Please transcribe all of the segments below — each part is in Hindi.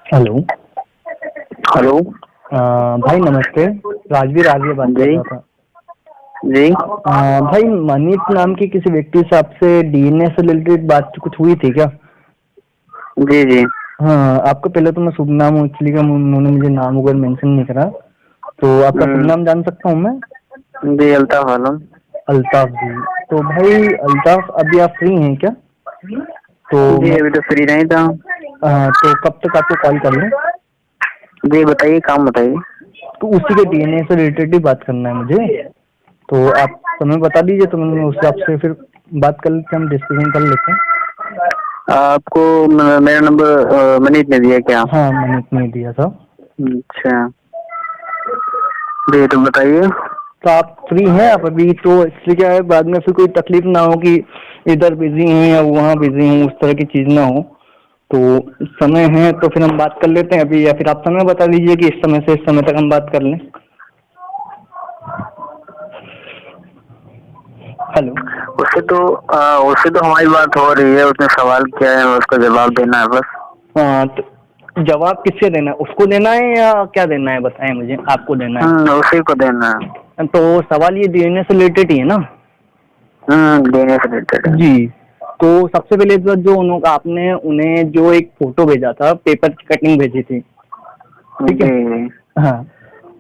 हेलो। हेलो। भाई नमस्ते। राजवीर आर्य बात कर जी रहा था। जी भाई मनीष नाम के किसी व्यक्ति से आपसे डीएनए से रिलेटेड बात कुछ हुई थी क्या? जी जी हाँ, आपका पहले तो मैं शुभ नाम एक्चुअली का उन्होंने मुझे नाम वगैरह मेंशन नहीं करा, तो आपका शुभ हम्म, नाम जान सकता हूँ मैं? जी अल्ताफ आलम। अल्ताफ जी। तो भाई अल्ताफ, अभी आप फ्री हैं क्या? तो जी मैं अभी तो फ्री नहीं था। तो कब तक आपको कॉल कर लूँ? जी बताइए, काम बताइए। तो उसी के डीएनए से रिलेटेड ही बात करना है मुझे। तो आप समय बता दीजिए तो मैं उस हिसाब से फिर बात कर लेते हैं, हम डिस्कशन कर लेते हैं। आपको मेरा नंबर मनीष ने दिया क्या? हाँ, मैंने इतने ही दिया था। अच्छा, जी तो बताइए। तो आप फ्री हैं आप अभी? तो इसलिए क्या है, बाद में फिर कोई तकलीफ ना हो कि इधर बिजी हैं या वहाँ बिजी हूँ, उस तरह की चीज ना हो। तो समय है तो फिर हम बात कर लेते हैं अभी, या फिर आप समय बता दीजिए कि इस समय से इस समय तक हम बात कर लें। हेलो। उससे तो हमारी बात हो रही है। उसने सवाल किया है, उसका जवाब देना है बस। हाँ, तो जवाब किससे देना है? उसको देना है या क्या देना है, बताएं मुझे। आपको देना उसी को देना है। है तो सवाल ये डीएनए से रिलेटेड ही है ना? देने से रिलेटेड है। जी। तो सबसे पहले तो जो आपने उन्हें जो एक फोटो भेजा था, पेपर कटिंग भेजी थी, ठीक है? जी जी हाँ,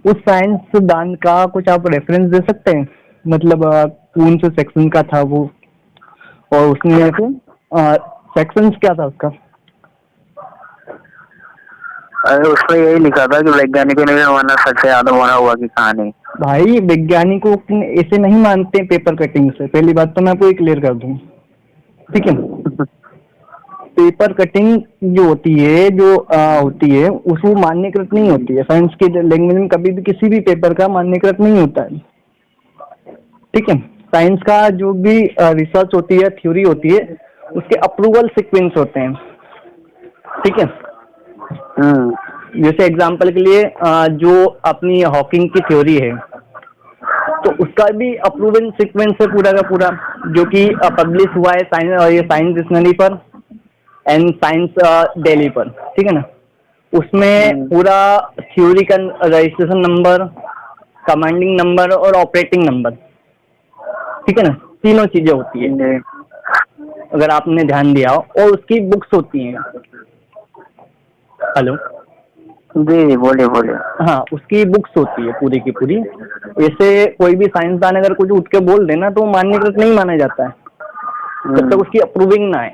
उस साइंस दान का कुछ आप रेफरेंस दे सकते हैं? मतलब कौन से सेक्शन का था वो, और उसने कैसे? सेक्शंस क्या था उसका? अरे उसमें यही लिखा था कि वैज्ञानिकों ने भी माना सच है आदम होना हुआ की कहानी। भाई वैज्ञानिकों ऐसे नहीं मानते पेपर कटिंग से, पहली बात तो मैं आपको क्लियर कर दूं, ठीक है? पेपर कटिंग जो होती है, जो होती है उस वो मान्यकृत नहीं होती है साइंस की लैंग्वेज में। कभी भी किसी भी पेपर का मान्यकृत नहीं होता है, ठीक है? साइंस का जो भी रिसर्च होती है, थ्योरी होती है, उसके अप्रूवल सीक्वेंस होते हैं, ठीक है? हम्म जैसे एग्जांपल के लिए जो अपनी हॉकिंग की थ्योरी है, तो उसका भी अप्रूवल सीक्वेंस है पूरा का पूरा, जो कि पब्लिश हुआ है साइंस, ये साइंस डिक्शनरी पर एंड साइंस डेली पर, ठीक है ना? उसमें हम्म पूरा थ्योरी का रजिस्ट्रेशन नंबर, कमांडिंग नंबर और ऑपरेटिंग नंबर, ठीक है ना? तीनों चीजें होती है, जी अगर आपने ध्यान दिया हो। और उसकी बुक्स होती हैं। हेलो। जी बोलिए बोलिए। हाँ, उसकी बुक्स होती है पूरी की पूरी। ऐसे कोई भी साइंसदान अगर कुछ उठ के बोल देना तो मान्यकृत नहीं माना जाता है जब तक उसकी अप्रूविंग ना आए,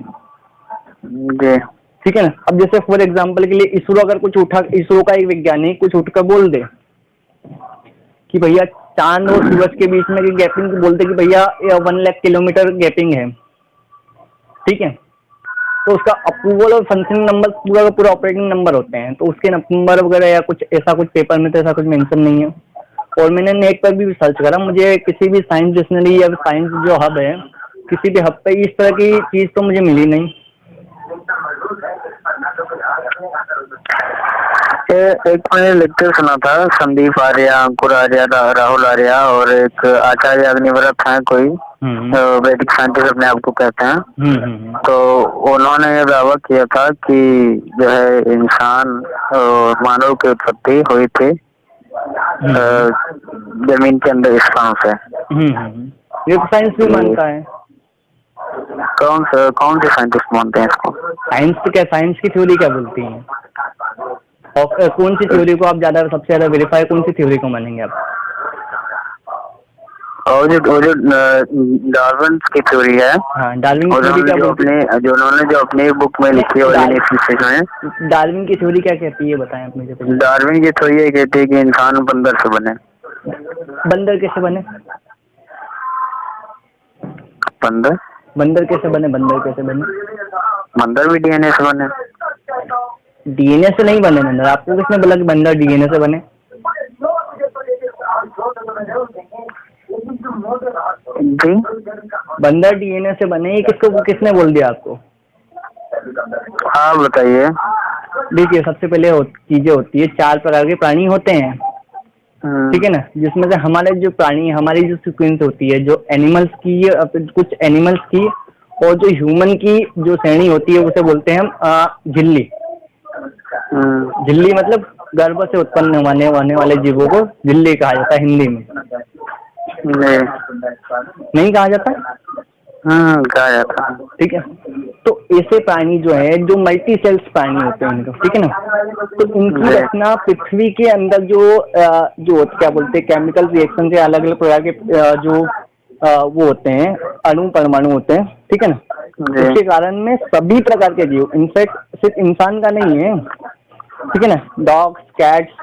जी ठीक है ना? अब जैसे फॉर एग्जांपल के लिए इसरो अगर कुछ उठा, इसरो का एक वैज्ञानिक कुछ उठ कर बोल दे कि भैया चांद और सूरज के बीच में की गैपिंग, बोलते कि भैया 1 लाख किलोमीटर गैपिंग है, ठीक है? तो उसका अप्रूवल और फंक्शनिंग नंबर पूरा का पूरा ऑपरेटिंग नंबर होते हैं, तो उसके नंबर वगैरह या कुछ ऐसा कुछ पेपर में तो ऐसा कुछ मेंशन नहीं है। और मैंने नेट पर भी सर्च करा, मुझे किसी भी साइंस डिक्शनरी या साइंस जो हब है, किसी भी हब पे इस तरह की चीज तो मुझे मिली नहीं। एक मैंने लेक्चर सुना था, संदीप आर्य, अंकुर आर्य, राहुल आर्य और एक आचार्य अग्निव्रत है कोई, वैदिक साइंटिस्ट अपने आप को कहते हैं। तो उन्होंने ये दावा किया था कि जो है इंसान और मानव की उत्पत्ति हुई थी जमीन के अंदर स्थान से। ये तो साइंस भी मानता है। कौन से साइंटिस्ट मानते हैं इसको? साइंस तो क्या, साइंस की थ्योरी क्या बोलती है? और कौन सी थ्योरी को आप ज्यादा, सबसे ज्यादा वेरीफाई कौन सी थ्योरी को मानेंगे आप? और जो डार्विन की थ्योरी है। हाँ, डार्विन की थ्योरी क्या बोलती है? जो अपनी बुक में लिखी है में, डार्विन की थ्योरी क्या कहती है, बताएं आप मुझे पहले। डार्विन की थ्योरी ये कहती है कि इंसान बंदर से बने। बंदर कैसे बने? बंदर बंदर कैसे बने? बंदर कैसे बने? बंदर भी डीएनए से बने। डीएनए से नहीं बने बंदर। आपको किसने बोला कि बंदर डीएनए से बने? जी बंदर डीएनए से बने, ये किसने बोल दिया आपको? हाँ बताइए। देखिए, सबसे पहले चीजें होती है, 4 प्रकार के प्राणी होते हैं, ठीक है ना? जिसमें से हमारे जो प्राणी, हमारी जो सीक्वेंस होती है, जो एनिमल्स की, कुछ एनिमल्स की और जो ह्यूमन की जो श्रेणी होती है, उसे बोलते हैं हम झिल्ली, झिल्ली मतलब गर्भ से उत्पन्न होने वाले जीवों को झिल्ली कहा जाता है हिंदी में। नहीं कहा जाता? कहा जाता। ठीक है, तो ऐसे प्राणी जो है जो मल्टी सेल्स प्राणी होते हैं इनको, ठीक है ना, तो इनकी रचना पृथ्वी के अंदर जो क्या बोलते हैं केमिकल रिएक्शन से अलग अलग प्रकार के जो वो होते हैं अणु परमाणु होते हैं, ठीक है ना, उसके कारण में सभी प्रकार के जीव, इनफैक्ट सिर्फ इंसान का नहीं है, ठीक है ना, डॉग्स, कैट्स।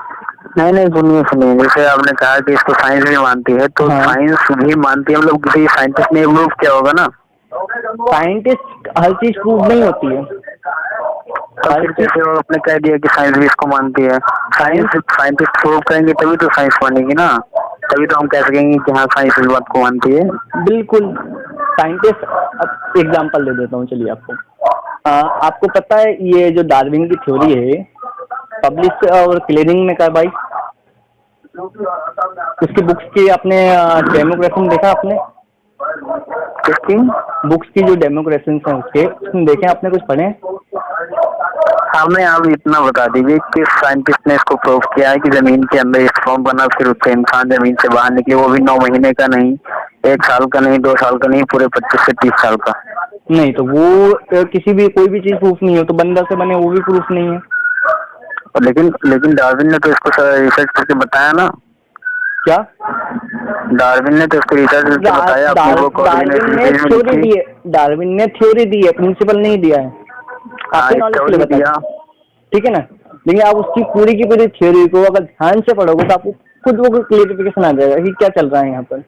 नहीं सुनिए, जैसे आपने कहा कि इसको साइंस भी मानती है, तो साइंस भी मानती है, मतलब किसी साइंटिस्ट ने प्रूव किया होगा ना। साइंटिस्ट हर चीज प्रूव नहीं होती है। जैसे आपने कह दिया कि साइंस भी इसको मानती है, साइंटिस्ट प्रूव करेंगे तभी तो साइंस मानेगी ना, तभी तो हम कह सकेंगे कि हाँ साइंस इस बात को मानती है। बिल्कुल, साइंटिस्ट एग्जांपल दे देता हूँ, चलिए आपको पता है ये जो डार्विन की थ्योरी है पब्लिश और क्लियरिंग में करवाई, उसकी बुक्स की आपने डेमोक्रेशन देखा आपने? किसकी बुक्स की जो डेमोक्रेशन है उसके देखे आपने, कुछ पढ़े? हमें आप इतना बता दीजिए कि साइंटिस्ट ने इसको प्रूव किया है कि जमीन के अंदर स्पर्म बना, फिर उससे इंसान जमीन से बाहर निकले, वो भी 9 महीने का नहीं, 1 साल का नहीं, 2 साल का नहीं, पूरे 25 से 30 साल का नहीं, तो वो किसी भी कोई भी चीज प्रूफ नहीं हो, तो बंदर से बने वो भी प्रूफ नहीं है। लेकिन डार्विन ने तो इसको रिसर्च करके बताया ना। क्या? डार्विन ने तो इसको रिसर्च करके बताया। डार्विन ने थ्योरी दी है, प्रिंसिपल नहीं दिया है। आपके नॉलेज के लिए बताया, ठीक है ना, लेकिन आप उसकी पूरी की पूरी थ्योरी को अगर ध्यान से पढ़ोगे तो आपको खुद वो क्लियरिफिकेशन आ जाएगा कि क्या चल रहा है यहाँ पर,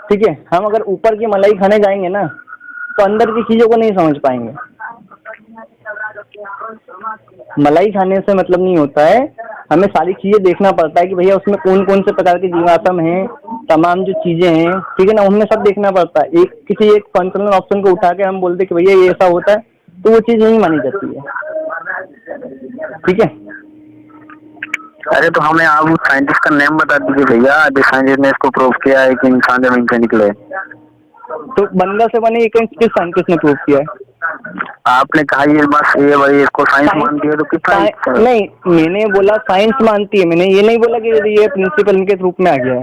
ठीक है। हम अगर ऊपर की मलाई खाने जाएंगे ना तो अंदर की चीजों को नहीं समझ पाएंगे। मलाई खाने से मतलब नहीं होता है, हमें सारी चीजें देखना पड़ता है कि भैया उसमें कौन कौन से प्रकार के जीवाश्म हैं, तमाम जो चीजें हैं, ठीक है ना, उनमें सब देखना पड़ता है। किसी एक फंक्शनल ऑप्शन को उठा के हम बोलते कि भैया ये ऐसा होता है, तो वो चीज नहीं मानी जाती है, ठीक है। अरे तो हमें आप उस साइंटिस्ट का नेम बता दीजिए भैया, जो साइंटिस्ट ने इसको प्रूव किया है कि इंसान जमीन से निकले। तो बंदर से बने किस साइंटिस्ट ने प्रूव किया है? आपने कहा ये बस ये भाई इसको साइंस मानती है, तो किस नहीं, मैंने बोला साइंस मानती है, मैंने ये नहीं बोला कि ये प्रिंसिपल इनके रूप में आ गया है।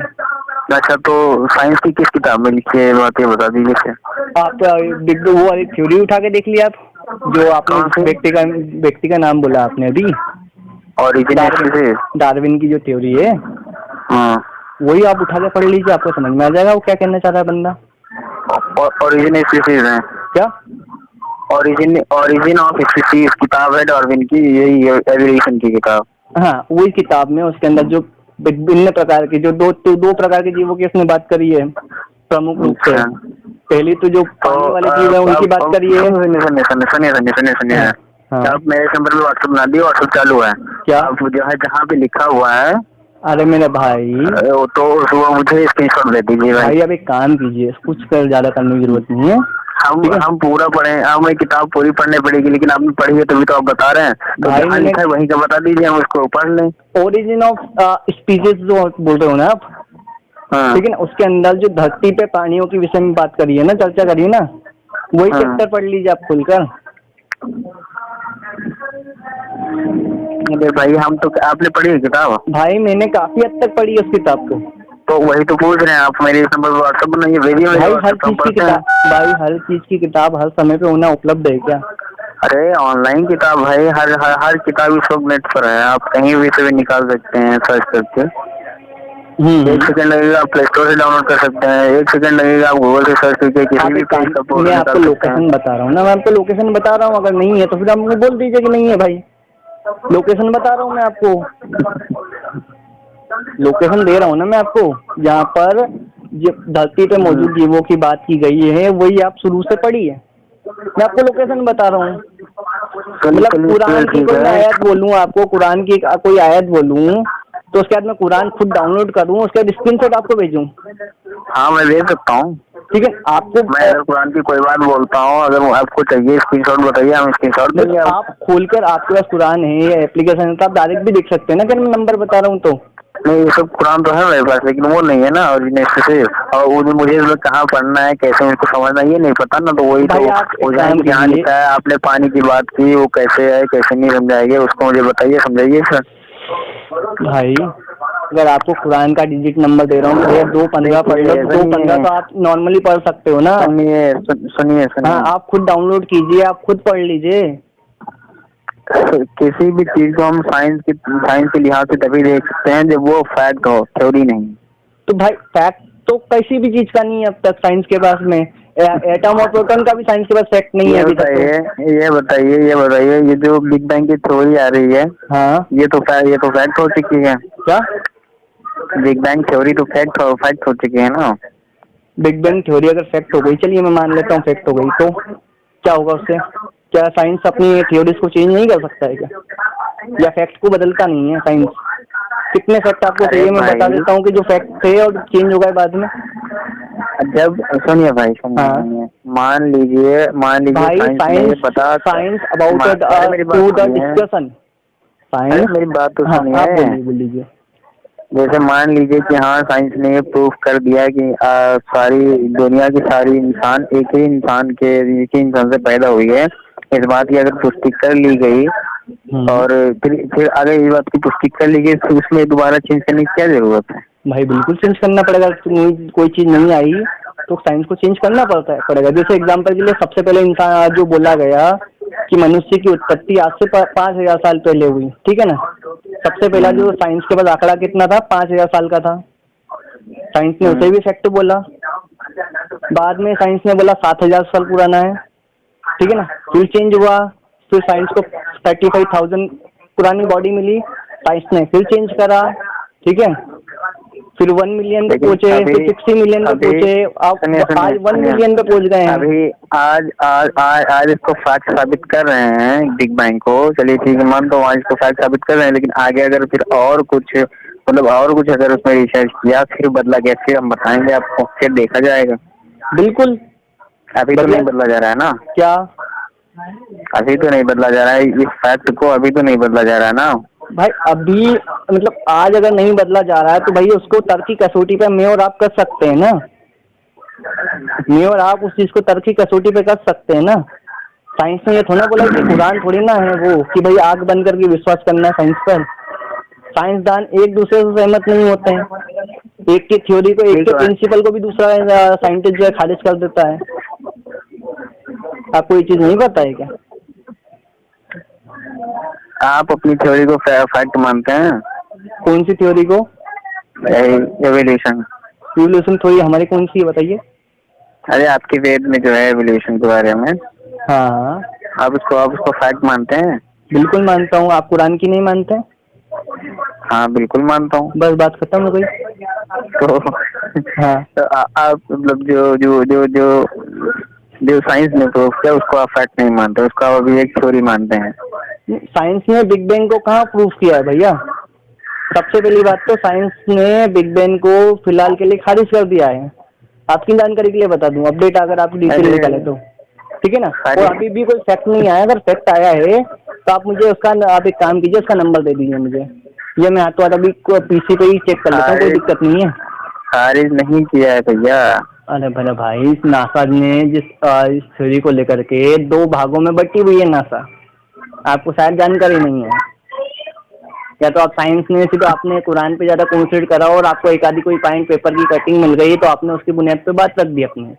अच्छा, तो साइंस की किस किताब में लिखी है बात, ये बता दीजिए। आप वो वाली थ्योरी उठा के देख लिया आप, जो आपने व्यक्ति का नाम बोला आपने अभी, डार्विन की जो थ्योरी है, वही आप उठा के पढ़ लीजिए, आपको समझ में आ जाएगा वो क्या कहना चाह रहा है बंदा। ओरिजिन स्पीसीज है क्या? ओरिजिन ऑफ स्पीसीज किताब है डार्विन की, यही एवोल्यूशन की किताब। हाँ, वही किताब में उसके अंदर जो विभिन्न प्रकार के जो दो प्रकार के जीवों की उसने बात करी है प्रमुख रूप से। पहली तो जो पानी वाले जीव है उनकी बात करी है। सुनिए, आप मेरे नंबर पे व्हाट्सएप बना दिए, व्हाट्सएप चालू है क्या? आप जो है जहाँ पे लिखा हुआ है, अरे मेरे भाई तो वो मुझे स्क्रीनशॉट दे दीजिए भाई। अब एक काम कीजिए, कुछ ज्यादा करने की जरूरत नहीं है, हम पूरा पढ़े, हमें किताब पूरी पढ़नी पड़ेगी, लेकिन आपने पढ़ी है तभी तो आप बता रहे हैं, तो जहाँ लिखा है वहीं का बता दीजिए, हम उसको पढ़ लें। ओरिजिन ऑफ स्पीसीज जो बोल रहे हो ना आप, ठीक है ना, उसके अंदर जो धरती पे प्राणियों के विषय में बात करी है ना, चर्चा करी है ना, वही चैप्टर पढ़ लीजिए आप खुलकर। अरे भाई हम तो, आपने पढ़ी है किताब? भाई मैंने काफी हद तक पढ़ी है उस किताब को। तो वही तो पूछ रहे हैं, आप मेरे नंबर पर व्हाट्सएप बनाइए, भेजिए। भाई हर चीज की किताब, भाई हर चीज की किताब हर समय पे होना उपलब्ध है क्या? अरे ऑनलाइन किताब भाई, हर किताब इस वक्त नेट पर है, आप कहीं भी से भी निकाल सकते हैं सर्च करके। 1 सेकंड लगेगा, आप प्ले स्टोर से डाउनलोड कर सकते हैं, 1 सेकंड लगेगा, आप गूगल से सर्च करके किसी भी पेज का। मैं आपको लोकेशन बता रहा हूँ ना, मैं आपको लोकेशन बता रहा हूँ, अगर नहीं है तो फिर आप मुझे बोल दीजिए कि नहीं है भाई। लोकेशन बता रहा हूँ मैं आपको, लोकेशन दे रहा हूँ ना मैं आपको, जहाँ पर धरती पे मौजूद जीवों की बात की गई है वही आप शुरू से पढ़िए। मैं आपको लोकेशन बता रहा हूँ, मतलब कुरान की कोई आयत बोलूँ आपको, कुरान की कोई आयत बोलूँ तो उसके बाद मैं कुरान खुद डाउनलोड करूँ, उसके बाद स्क्रीनशॉट आपको भेजूँ? हाँ मैं भेज सकता हूँ, ठीक है। आपको मैं अगर कुरान की कोई बात बोलता हूँ, अगर आपको चाहिए स्क्रीनशॉट बताइए, हम स्क्रीनशॉट देंगे। आप खोलकर आपके पास कुरान है या एप्लीकेशन है तो आप डायरेक्ट भी देख सकते हैं ना, अगर मैं नंबर बता रहा हूँ तो। नहीं, ये सब कुरान तो है मेरे पास, लेकिन वो नहीं है ना ओरिजिनल से। और वो मुझे कहाँ पढ़ना है, कैसे मुझको समझना, ये नहीं पता ना। तो वही तो यहाँ लिखा है। आपने पानी की बात की, वो कैसे है कैसे नहीं समझाएंगे, उसको मुझे बताइए, समझाइए सर। भाई अगर आपको कुरान का डिजिट नंबर दे रहा हूँ भैया 2:15 पढ़ लो, 2:15 तो आप नॉर्मली पढ़ सकते हो ना। सुनिए। हाँ, आप खुद डाउनलोड कीजिए, आप खुद पढ़ लीजिए। किसी भी चीज को हम साइंस के लिहाज से तभी देख सकते हैं जब वो फैक्ट हो, थ्योरी नहीं। तो भाई फैक्ट तो किसी भी चीज का नहीं है अब तक साइंस के पास में। एटम और प्रोटॉन का भी साइंस के पास फैक्ट नहीं है अभी तक। ये बताइए ये जो बिग बैंग की थ्योरी आ रही है, हाँ, ये तो फैक्ट हो चुकी है क्या? बिग बैंग थ्योरी तो फैक्ट हो चुकी है ना। बिग बैंग थ्योरी अगर फैक्ट हो गई, चलिए मैं मान लेता हूँ फैक्ट हो गई, तो क्या होगा उससे? क्या साइंस अपनी थ्योरीज को चेंज नहीं कर सकता है क्या? या फैक्ट को बदलता नहीं है साइंस? कितने फैक्ट आपको चाहिए मैं बता देता हूँ कि जो फैक्ट थे और चेंज हो गए बाद में। जब सुनिए भाई, सुनिए, मान लीजिए भाई science about to the discussion science. मेरी बात तो सुनिए, बोल लीजिए। जैसे मान लीजिए कि हाँ साइंस ने ये प्रूफ कर दिया कि सारी दुनिया की सारी इंसान एक ही इंसान से पैदा हुई है। इस बात की अगर पुष्टि कर ली गई और फिर अगर इस बात की पुष्टि कर ली गई तो उसमें दोबारा चेंज करने की क्या जरूरत है? भाई बिल्कुल चेंज करना पड़ेगा। कोई चीज नहीं आई तो साइंस को चेंज करना पड़ेगा। जैसे एग्जांपल के लिए सबसे पहले इंसान जो बोला गया कि मनुष्य की उत्पत्ति आज से 5000 साल पहले हुई, ठीक है ना। सबसे पहला जो साइंस के पास आंकड़ा कितना था? 5000 साल का था। साइंस ने उसे भी फैक्ट बोला। बाद में साइंस ने बोला 7000 साल पुराना है, ठीक है ना। फिर चेंज हुआ, फिर साइंस को 35,000 पुरानी बॉडी मिली, साइंस ने फिर चेंज करा, ठीक है। फिर 1 मिलियन पे पहुंचे, फिर 60 मिलियन पे पहुंचे, अब आज 1 मिलियन पे पहुंच गए हैं। अभी आज इसको फैक्ट साबित कर रहे हैं बिग बैंग को, चलिए ठीक है, मान तो आज इसको फैक्ट साबित कर रहे हैं, लेकिन आगे अगर फिर और कुछ अगर उसमें रिसर्च किया, फिर बदला गया, फिर हम बताएंगे आपको, फिर देखा जाएगा। बिल्कुल, अभी तो नहीं बदला जा रहा है ना। क्या अभी तो नहीं बदला जा रहा है इस फैक्ट को? अभी तो नहीं बदला जा रहा है ना भाई। अभी मतलब आज अगर नहीं बदला जा रहा है तो भाई उसको तर्क की कसौटी पे मैं और आप कर सकते हैं ना। मैं और आप उस चीज को तर्क की कसौटी पे कर सकते हैं ना। साइंस ने ये थोड़ा बोला कि कुरान थोड़ी ना है वो कि भाई आंख बंद करके विश्वास करना है साइंस पर। साइंसदान एक दूसरे से सहमत नहीं होते हैं। एक की थ्योरी को, एक के प्रिंसिपल को भी दूसरा साइंटिस्ट जो है खारिज कर देता है। आपको ये चीज नहीं पता है क्या? आप अपनी थ्योरी को फैक्ट मानते हैं? कौन सी थ्योरी को? एवोल्यूशन थ्योरी हमारी कौन सी है बताइए? अरे आपके वेद में जो है एवोल्यूशन के बारे में। हाँ, आप उसको फैक्ट मानते हैं? बिल्कुल मानता हूँ। आप कुरान की नहीं मानते? हाँ बिल्कुल मानता हूँ। बस बात खत्म हो गई। तो हाँ, तो आप मतलब जो साइंस ने प्रूफ किया उसको आप फैक्ट नहीं मानते, उसको आप अभी एक थ्योरी मानते हैं। साइंस ने बिग बैंग को कहाँ प्रूफ किया है भैया? सबसे पहली बात तो साइंस ने बिग बैंग को फिलहाल के लिए खारिज कर दिया है। आपकी जानकारी के लिए बता दूं, अपडेट अगर आप डिटेल निकाले तो, ठीक है ना। और अभी भी कोई फैक्ट नहीं आया। अगर फैक्ट आया है तो आप मुझे उसका, आप एक काम कीजिए, उसका नंबर दे दीजिए मुझे। ये मैं हाथों हाथ अभी पीसी पे ही चेक कर लेता हूँ, कोई दिक्कत नहीं है। खारिज नहीं किया है भैया। अरे भले भाई, नासा ने इस थ्योरी को लेकर के 2 भागों में बटी हुई है नासा। आपको शायद जानकारी नहीं है, या तो आप साइंस में सिर्फ आपने कुरान पे ज्यादा कॉन्सेंट्रेट करा और आपको एक आधी कोई पॉइंट पेपर की कटिंग मिल गई तो आपने उसकी बुनियाद पे बात रख दी अपनी।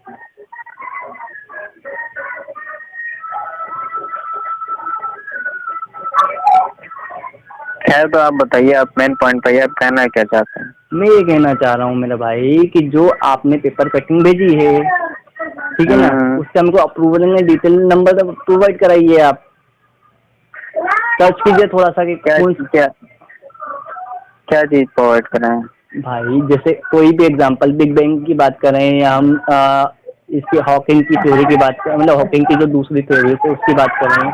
खैर, तो आप बताइए, आप मेन पॉइंट पे आप कहना क्या चाहते हैं? मैं ये कहना चाह रहा हूँ मेरा भाई कि जो आपने पेपर कटिंग भेजी है, ठीक है ना, उससे हमको अप्रूवल में डिटेल नंबर प्रोवाइड कराइए। आप सर्च कीजिए थोड़ा सा कि क्या चीज प्रोवाइड कराएं भाई। जैसे कोई भी एग्जांपल बिग बैंग की बात करें या हम इसकी हॉकिंग की थ्योरी की बात करें, मतलब हॉकिंग की जो दूसरी थ्योरी है उसकी बात करें,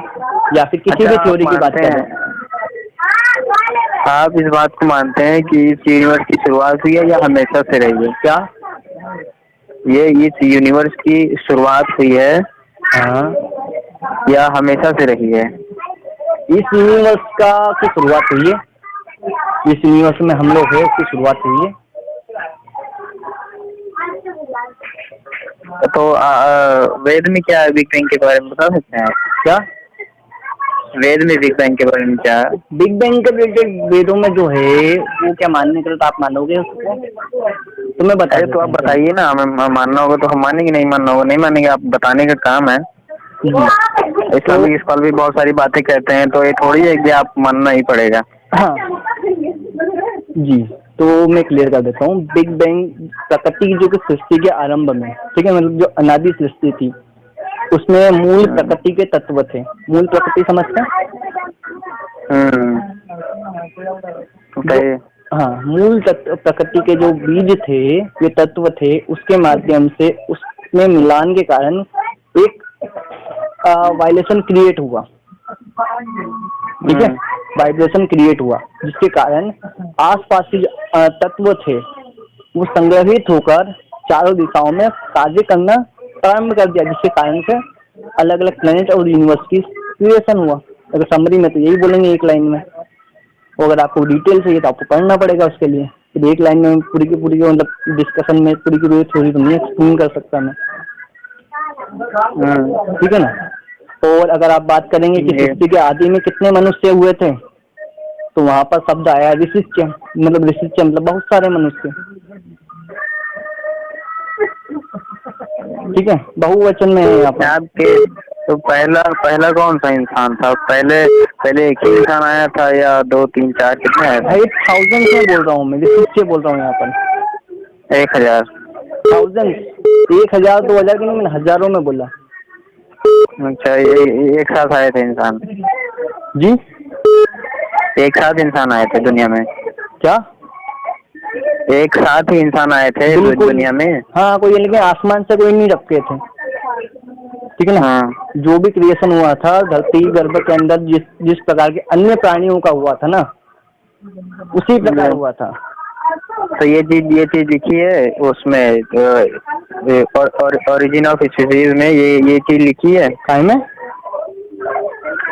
या फिर किसी भी थ्योरी की बात करें। आप इस बात को मानते हैं कि इस यूनिवर्स की शुरुआत हुई है या हमेशा से रही है? क्या ये इस यूनिवर्स की शुरुआत हुई है, हाँ, या हमेशा से रही है? इस यूनिवर्स का की शुरुआत हुई है। जिस यूनिवर्स में हम लोग हैं उसकी शुरुआत हुई है। तो वेद में क्या है बिग बैंग के बारे में बता सकते हैं? क्या वेद में बिग बैंग के बारे में क्या है? बिग बैंग के रिलेटेड वेदों में जो है वो क्या मानने के लिए तो आप मानोगे उसको, तो मैं बता अरे तो आप बताइए ना, हमें मानना होगा तो हम मानेंगे, नहीं मानना होगा नहीं मानेंगे, आप बताने का काम है। इस्लामिक स्कॉलर भी बहुत सारी बातें कहते हैं, तो ये थोड़ी है कि आप मानना ही पड़ेगा। हाँ जी, तो मैं क्लियर कर देता हूँ। बिग बैंग प्रकृति की जो कि सृष्टि के आरंभ में, ठीक है, मतलब जो अनादि सृष्टि थी उसमें मूल प्रकृति के तत्व थे। मूल प्रकृति समझते हैं? हाँ, मूल प्रकृति के जो बीज थे, जो तत्व थे, उसके माध्यम से उसमें मिलान के कारण एक वाइब्रेशन क्रिएट हुआ, ठीक है, वाइब्रेशन क्रिएट हुआ, जिसके कारण आसपास के तत्व थे वो संग्रहित होकर चारों दिशाओं में कार्य करना प्रारंभ कर दिया, जिसके कारण से अलग अलग प्लेनेट और यूनिवर्स की क्रिएशन हुआ। अगर समरी में तो यही बोलेंगे एक लाइन में, और अगर आपको डिटेल चाहिए तो आपको पढ़ना पड़ेगा उसके लिए। फिर एक लाइन में पूरी की पूरी मतलब डिस्कशन में पूरी की पूरी थ्योरी तो नहीं एक्सप्लेन कर सकता मैं, ठीक है ना। और अगर आप बात करेंगे कि सृष्टि के आदि में कितने मनुष्य हुए थे, तो वहां पर शब्द आया ऋषिच्य, मतलब बहुत सारे मनुष्य, ठीक है, बहुवचन में है यहाँ पर। आपके तो पहला कौन सा इंसान था? पहले एक ही इंसान आया था या 2 3 4 कितने आए? भाई 1000 में बोल रहा हूँ मैं, ऋषिच्य बोल रहा हूँ यहाँ पर। 1000 1000 2000 की नहीं, मैंने हजारों में बोला। अच्छा, एक साथ आए थे इंसान जी? एक साथ इंसान आए थे दुनिया में? क्या एक साथ ही इंसान आए थे दुनिया में? हाँ, कोई लेकिन आसमान से कोई नहीं रखे थे, ठीक है ना। हाँ। जो भी क्रिएशन हुआ था धरती गर्भ के अंदर जिस प्रकार के अन्य प्राणियों का हुआ था ना, उसी प्रकार हुआ था। तो ये चीज लिखी है उसमें ओरिजिन ऑफ स्पीसीज में, ये चीज लिखी है काय में?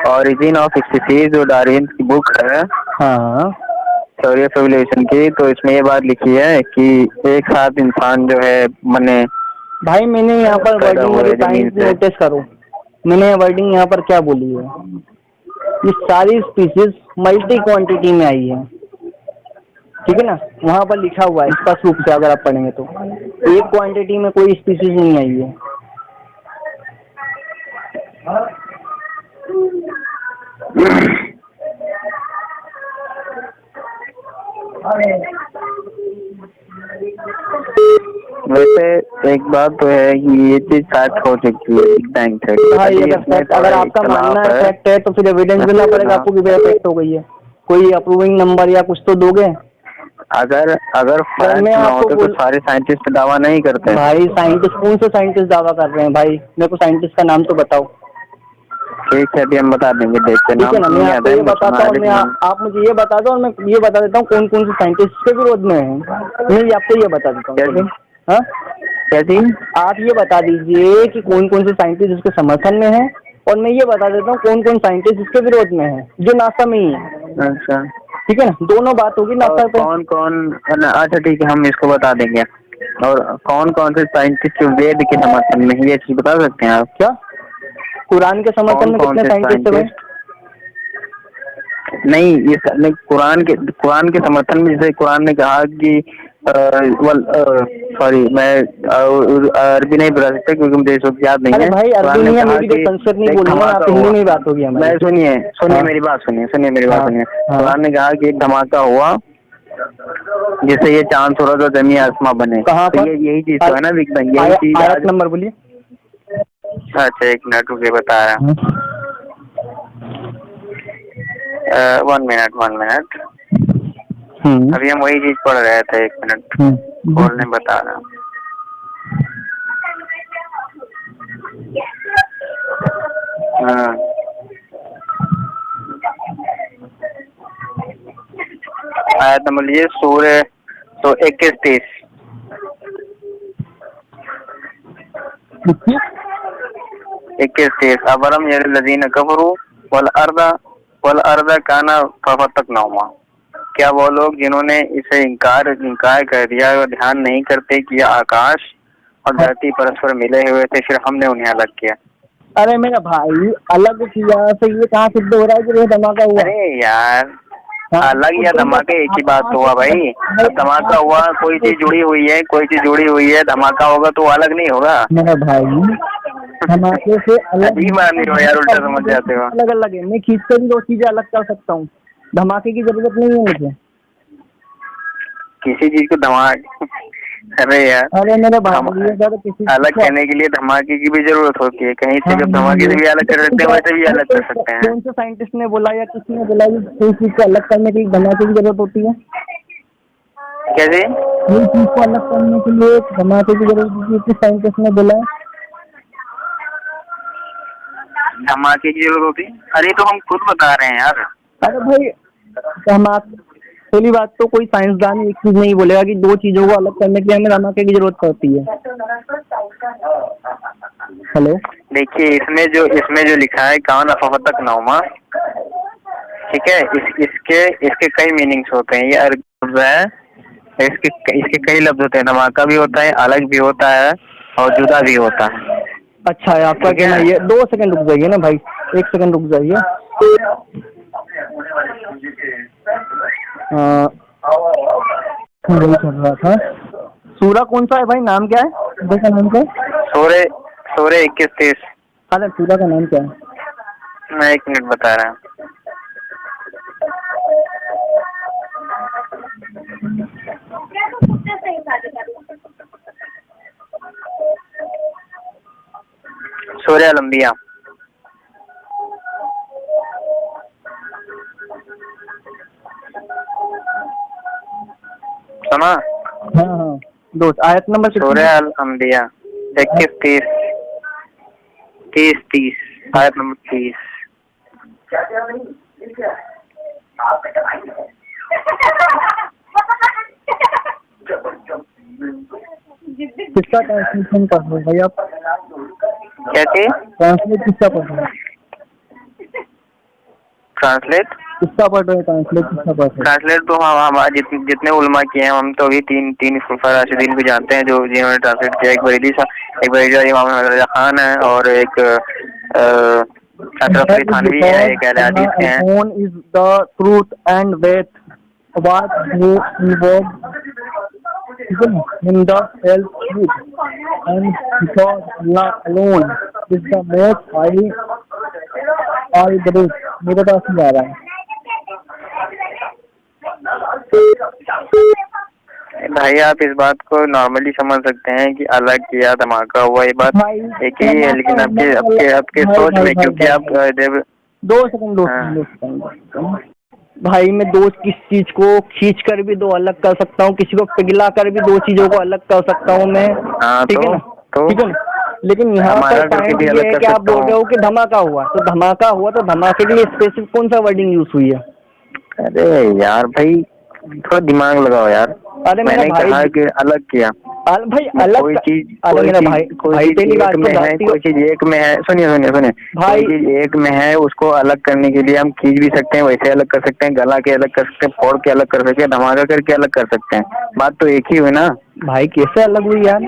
ओरिजिन ऑफ स्पीसीज जो डार्विन की बुक है, हाँ, थ्योरी ऑफ एवोल्यूशन की, तो इसमें ये बात लिखी है कि एक साथ इंसान जो है मने। भाई मैंने यहाँ पर वर्डिंग नोटिस करो, मैंने वर्डिंग यहाँ पर क्या बोली है, ये सारी स्पीसीज मल्टी क्वांटिटी में आई है, ठीक है ना। वहाँ पर लिखा हुआ है स्पष्ट रूप से, अगर आप पढ़ेंगे तो एक क्वांटिटी में कोई स्पीसीज नहीं आई है। वैसे एक बात तो है कि ये चीज फैक्ट हो चुकी है, बिग बैंग थ्योरी। हाँ, अगर आपका मानना है फैक्ट है तो फिर एविडेंस देना पड़ेगा आपको कि वह फैक्ट हो गई है। कोई अप्रूविंग नंबर या कुछ तो दोगे? अगर फैक्ट ना हो तो सारे साइंटिस्ट दावा नहीं करते। भाई साइंटिस्ट कौन से साइंटिस्ट दावा कर रहे हैं? भाई मेरे को साइंटिस्ट का नाम तो बताओ। ठीक है, अभी हम बता देंगे, देखते नाम है। मैं आपको ये बताता हूँ, आप मुझे ये बता दो और मैं ये बता देता हूँ कौन कौन से साइंटिस्ट के विरोध में है। मैं आपको ये बता देता हूँ। हाँ, कैसी? आप ये बता दीजिए कि कौन कौन से साइंटिस्ट इसके समर्थन में है, और मैं ये बता देता हूँ कौन कौन साइंटिस्ट इसके विरोध में है, जो नासा में ही है। अच्छा, ठीक है ना, दोनों बात होगी नासा पे। कौन अच्छा ठीक है, हम इसको बता देंगे। और कौन कौन से साइंटिस्ट वेद के समर्थन में, ये चीज बता सकते हैं आप? क्या कुरान के समर्थन में कितने साइंटिस्ट है? नहीं, ये कुरान के समर्थन में, जैसे कुरान ने कहा कि सॉरी, मैं अरबी नहीं बता सकता क्योंकि मुझे इस वक्त याद नहीं है। भाई अरबी नहीं है, मेरी तो संस्कृत नहीं बोलूंगा, आप हिंदी में बात होगी हमारी। मैं सुनिए मेरी बात सुनिए। कुरान ने कहा कि एक धमाका हुआ जिससे ये चांद सूरज और जमीन आसमां बने। कहाँ पर? यही चीज तो है ना बिग बैंग, यही चीज। आयत नंबर बोलिए। अच्छा, एक मिनट रुके, बता रहा हूँ। 1 मिनट। अभी हम वही चीज पढ़ रहे थे, 1 मिनट बोलने बता रहा हूँ। हाँ, आयत नंबर लीजिए, सूर्य तो 21-30। 21-30। अबरम यरल लजीन कफरू वल अर्दा काना फफतकनाहुमा। क्या वो लोग जिन्होंने इसे इनकार कर दिया और ध्यान नहीं करते कि आकाश और धरती परस्पर मिले हुए थे, फिर हमने उन्हें अलग किया। अरे मेरा भाई अलग किया तो ये कहाँ सिद्ध हो रहा है कि ये धमाका हुआ? अरे यार अलग या धमाका एक ही बात तो हुआ भाई। धमाका हुआ, कोई चीज जुड़ी हुई है, कोई चीज जुड़ी हुई है, धमाका होगा तो अलग नहीं होगा। मेरा भाई धमाके से अलग अजीब आदमी हो यार, उल्टा समझ जाते हो। अलग अलग है, मैं खींच कर भी दो चीजें अलग कर सकता हूँ, धमाके की जरूरत नहीं है मुझे किसी चीज को धमाके। अरे यार, अरे मेरे भाई अगर किसी अलग करने के लिए धमाके की भी जरूरत होती है। कहीं से जब धमाके से भी अलग कर सकते हैं, वैसे भी अलग कर सकते हैं। कौन से साइंटिस्ट ने बोला या किसी ने बोला कि कोई चीज को अलग करने के लिए धमाके की जरूरत होती है? कैसे? कोई चीज को अलग करने के लिए धमाके की जरूरत होती है, किस साइंटिस्ट ने बोला है? धमाके की जरूरत होती है? अरे तो हम खुद बता रहे हैं यार। अरे भाई धमाके, पहली बात तो कोई साइंसदान एक चीज नहीं बोलेगा कि दो चीजों को अलग करने के लिए हमें धमाके की जरूरत पड़ती है। हेलो, देखिए इसमें जो लिखा है कान अफवतक नौमा, ठीक है, इसके कई मीनिंग्स होते हैं। ये अर्थ है, इसके कई लफ्ज होते हैं। धमाका भी होता है, अलग भी होता है और जुदा भी होता है। अच्छा है आपका कहना। ये 2 सेकंड रुक जाइए ना भाई, 1 सेकंड रुक जाइए। वही चल रहा था। सूरा कौन सा है भाई, नाम क्या है? सूरा का नाम क्या है? सूरे 21-30। अरे सूरा का नाम क्या है? मैं 1 मिनट बता रहा हूँ। सूर्य लंबिया। सुना? हाँ दोस्त, आयत नंबर सूर्य अल-अंबिया 21-30 आयत नंबर 30। किसका ट्रांसलेशन कर रहे भाई आप? क्या चीज? ट्रांसलेट किसका पढ़ रहे? ट्रांसलेट किसका पढ़ रहे? ट्रांसलेट तो हम जितने उलमा किए हैं, हम तो अभी तीन खुलफा राशिदीन को जानते हैं जो जिन्होंने ट्रांसलेट किया। एक बरेली इमाम रजा खान है और एक अशरफ अली थानवी है, एक अहले हदीस के हैं। Alone is the truth and with what he involved in the self-truth, and because Allah alone is the most high all great। मेरे पास नहीं आ रहा है भाई। आप इस बात को नॉर्मली समझ सकते हैं कि अलग किया, धमाका हुआ, ये बात एक ही है, लेकिन आपके सोच में, क्योंकि आप जब 2 सेकंड भाई, मैं किस चीज को खींच कर भी 2 अलग कर सकता हूँ, किसी को पिघला कर भी 2 चीजों को अलग कर सकता हूँ मैं। ठीक है ना, ठीक है ना। लेकिन यहाँ पर पॉइंट ये है कि आप बोल रहे हो कि धमाका हुआ, तो धमाका हुआ तो धमाके के लिए स्पेसिफिक कौन सा वर्डिंग यूज हुई है? अरे यार भाई थोड़ा दिमाग लगाओ यार। अरे मैंने कहा कि अलग किया भाई, अलग कोई चीज, अरे मेरा भाई पहली बात में है, कोई चीज एक में है। सुनिए भाई, कोई चीज एक में है, उसको अलग करने के लिए हम खींच भी सकते हैं, वैसे अलग कर सकते हैं, गला के अलग कर सकते हैं, फोड़ के अलग कर सकते हैं, धमाका करके अलग कर सकते हैं। बात तो एक ही हुई ना भाई। कैसे अलग हुई यार?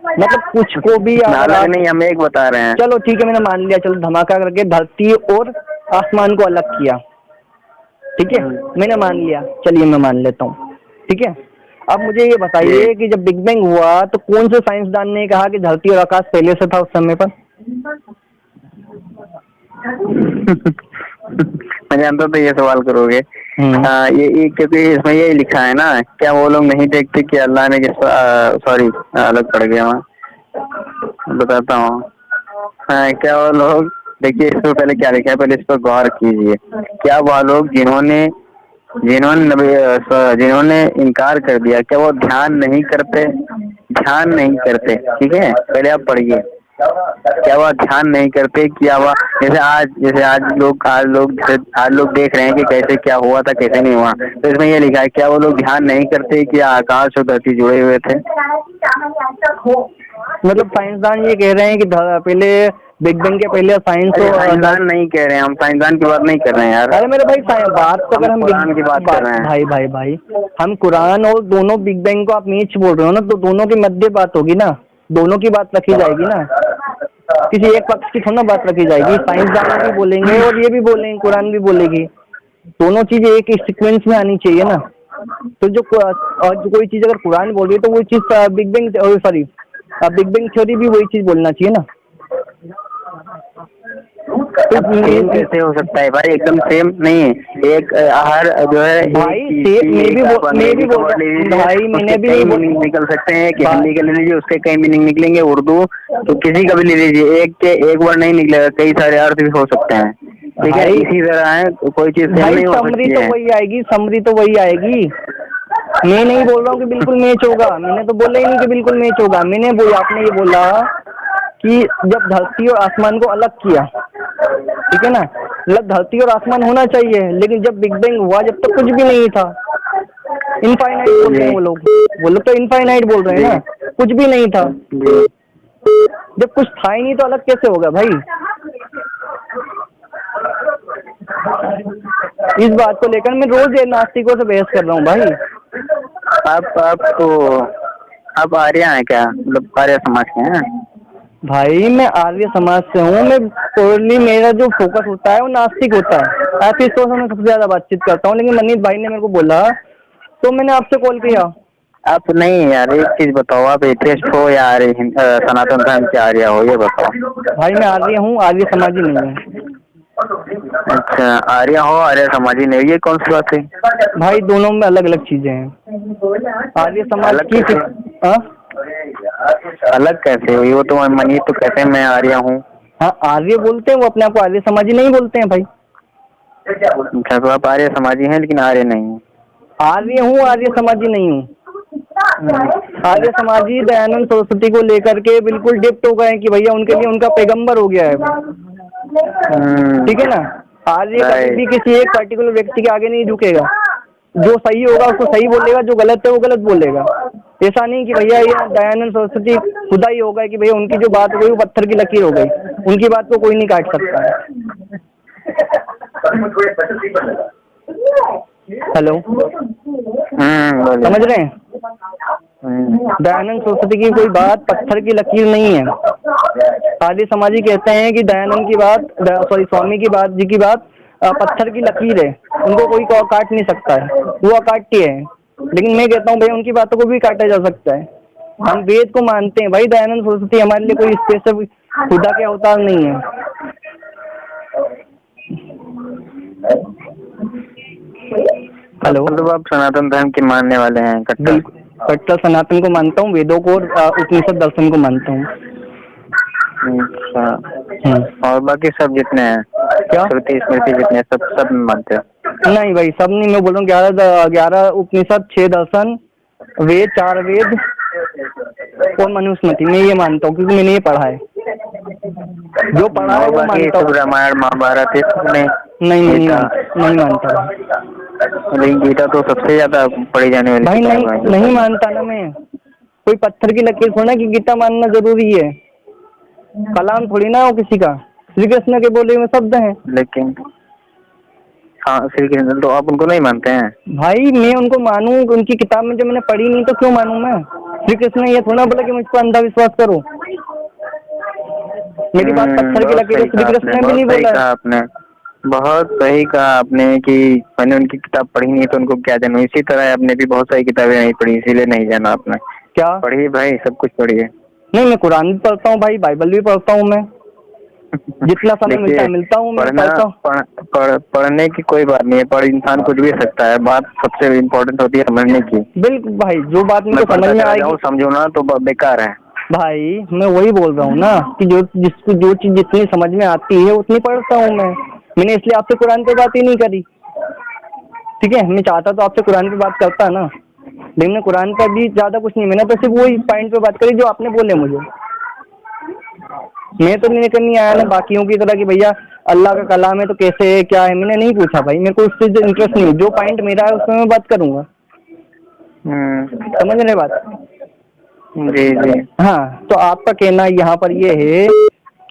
मतलब कुछ को भी अलग नहीं, हम एक बता रहे हैं। चलो ठीक है, मैंने मान लिया। चलो धमाका करके धरती और आसमान को अलग किया, ठीक है, मैंने मान लिया। चलिए मैं मान लेता हूँ, ठीक है। अब मुझे ये बताइए कि जब बिग बैंग हुआ तो कौन से साइंसदान ने कहा कि धरती और आकाश पहले से था उस समय पर? मैं जानता था ये सवाल करोगे। ये क्योंकि इसमें यही लिखा है ना, क्या वो लोग नहीं देखते कि अल्लाह ने सॉरी अलग पड़ गया, मैं बताता हूँ। क्या वो लोग, देखिए इससे पहले क्या लिखा है, पहले इस पर गौर कीजिए। क्या वह लोग जिन्होंने इनकार कर दिया, क्या वो ध्यान नहीं करते? ठीक है, पहले आप पढ़िए। क्या वह ध्यान नहीं करते? क्या वह जैसे आज लोग देख रहे हैं कि कैसे क्या हुआ था, कैसे नहीं हुआ। तो इसमें ये लिखा है, क्या वो लोग ध्यान नहीं करते कि आकाश और धरती जुड़े हुए थे? मतलब साइंसदान ये कह रहे हैं कि पहले बिग बैंग के पहले साइंस और साइंसदान नहीं कह रहे हैं हम, साइंसदान की बात नहीं कर रहे हैं यार। अरे मेरे भाई बात तो अगर हम कुरान की बात कर रहे हैं भाई हम कुरान और दोनों बिग बैंग को आप नीच बोल रहे हो ना, तो दोनों की मध्य बात होगी ना, दोनों की बात रखी जाएगी ना, किसी एक पक्ष की थोड़ा ना बात रखी जाएगी। साइंसदान भी बोलेंगे और ये भी बोलेंगे, कुरान भी बोलेगी, दोनों चीजें एक सीक्वेंस में आनी चाहिए ना। तो जो कोई चीज अगर कुरान बोल रही है तो वही चीज बिग बैंग थ्योरी भी वही चीज बोलना चाहिए ना। तो सेम कैसे हो सकता है भाई, एकदम सेम नहीं है। एक हर जो है भाई मैंने भी मीनिंग निकल सकते हैं कि हिंदी का ले लीजिए उसके कई मीनिंग निकलेंगे, उर्दू तो किसी का भी ले लीजिए एक वर्ड नहीं निकलेगा, कई सारे अर्थ भी हो सकते हैं। ठीक है, इसी तरह है, कोई चीज नहीं हो सकती है। वही आएगी, समरी तो वही आएगी। मैं नहीं बोल रहा हूँ कि बिल्कुल मैच होगा, मैंने तो बोला ही नहीं कि बिल्कुल मैच होगा। मैंने बोला, आपने ये बोला कि जब धरती और आसमान को अलग किया, ठीक है ना, मतलब धरती और आसमान होना चाहिए, लेकिन जब बिग बैंग हुआ जब तक कुछ भी नहीं था। इनफाइनाइट बोल रहे हैं वो लोग तो इनफाइनाइट बोल रहे हैं ना, कुछ भी नहीं था। जब कुछ था ही नहीं तो अलग कैसे होगा भाई? इस बात को लेकर मैं रोज नास्तिकों से बहस कर रहा हूँ भाई। आप आर्य हैं क्या, मतलब आर्य समाज के हैं? भाई मैं आर्य समाज से हूँ, मैं प्योरली मेरा जो फोकस होता है वो नास्तिक होता है। ऐसी सोच में सबसे ज्यादा बातचीत करता हूँ, लेकिन मनीष भाई ने मेरे को बोला तो मैंने आपसे कॉल किया। आप नहीं यार, एक चीज बताओ, आप एथियस्ट हो या सनातन धर्म के आर्य हो, ये बताओ। भाई मैं आर्य हूँ, आर्य समाजी नहीं है। अच्छा, आर्य हो, आर्य समाजी नहीं, ये कौन सी बात है भाई? दोनों में अलग अलग चीजें हैं। आर्य समाज की अलग कैसे हुई? वो तो मनीष तो कहते हैं मैं आर्य हूँ। हाँ, आर्य बोलते हैं, वो अपने आप को आर्य समाजी नहीं बोलते हैं भाई। अच्छा, तो आप आर्य समाजी हैं लेकिन आर्य नहीं हैं। आर्य हूँ, आर्य समाजी नहीं हूँ। आर्य समाजी दयानंद सरस्वती को लेकर के बिल्कुल डिप्ट हो गए कि भैया उनके लिए उनका पैगंबर हो गया है, ठीक है ना। आर्य कभी भी किसी एक पर्टिकुलर व्यक्ति के आगे नहीं झुकेगा, जो सही होगा उसको सही बोलेगा, जो गलत है वो गलत बोलेगा। ऐसा नहीं कि भैया ये दयानंद सरस्वती खुदा ही होगा कि भैया उनकी जो बात हो गई वो पत्थर की लकीर हो गई, उनकी बात को कोई नहीं काट सकता है। हेलो, समझ रहे हैं? दयानंद सरस्वती की कोई बात पत्थर की लकीर नहीं है। आर्य समाजी कहते हैं कि दयानंद की बात, स्वामी की बात, जी की बात पत्थर की लकीर है, उनको कोई काट नहीं सकता है, वो अकाट्य है। लेकिन मैं कहता हूँ भाई उनकी बातों को भी काटा जा सकता है। हम वेद को मानते हैं भाई, दयानंद सरस्वती हमारे लिए कोई स्पेशल खुदा के अवतार नहीं है। हेलो, मतलब आप सनातन धर्म के मानने वाले हैं? कट्टर सनातन को मानता हूँ, वेदों को और उपनिषद दर्शन को मानता हूँ। अच्छा, और बाकी सब जितने हैं, क्या श्रुति स्मृति जितने सब मानते हैं? नहीं भाई सब नहीं, मैं बोल रहा हूँ 11 उपनिषद, 6 दर्शन, वेद, 4 वेद और मनुस्मृति, मैं ये मानता हूँ क्योंकि मैंने ये पढ़ा है। जो पढ़ा है वो मानता हूँ। रामायण महाभारत नहीं मानता। लेकिन गीता तो सबसे ज्यादा पढ़ी जाने वाली भाई नहीं मानता ना मैं। कोई पत्थर की लकीर थोड़ा कि गीता मानना जरूरी है, कलाम थोड़ी ना हो किसी का, श्री कृष्ण के बोले हुए शब्द हैं। लेकिन हाँ, श्री कृष्ण तो आप उनको नहीं मानते हैं? भाई मैं उनको मानूं, उनकी किताब में जो मैंने पढ़ी नहीं तो क्यों मानूं मैं? श्री कृष्ण ये थोड़ा बोला कि मुझ पर अंधविश्वास करो। मेरी बात पत्थर की लकीर श्री कृष्ण ने भी नहीं बोला। आपने बहुत सही कहा आपने कि मैंने उनकी किताब पढ़ी नहीं तो उनको क्या जानूं। इसी तरह आपने भी बहुत सारी किताबें नहीं पढ़ी, इसीलिए नहीं जाना आपने। क्या पढ़िए भाई, सब कुछ पढ़िए। नहीं, मैं कुरान भी पढ़ता हूँ भाई, बाइबल भी पढ़ता हूँ, मैं जितना समय मिलता हूँ मैं पढ़ता हूँ। पढ़ने की कोई बात नहीं है, पढ़ इंसान कुछ भी सकता है, बात सबसे इम्पोर्टेंट होती है समझने की। बिल्कुल भाई, जो बात मुझे समझ में आएगी समझो ना तो बेकार है भाई। मैं वही बोल रहा हूँ ना कि जो चीज जितनी समझ में आती है उतनी पढ़ता हूँ मैं। मैंने इसलिए आपसे कुरान पे बात ही नहीं करी, ठीक है। मैं चाहता तो आपसे कुरान पे बात करता ना, लेकिन मैं कुरान का भी ज्यादा कुछ नहीं, मैंने तो सिर्फ वही पॉइंट पे बात करी जो आपने बोले मुझे। मैं तो लेकर नहीं आया ना बाकियों की तरह कि भैया अल्लाह का कलाम है तो कैसे है क्या है, मैंने नहीं पूछा भाई, मेरे को उससे इंटरेस्ट नहीं। जो पॉइंट मेरा है उसमें मैं बात करूंगा, समझ रहे बात? जी जी। हाँ, तो आपका कहना यहाँ पर ये है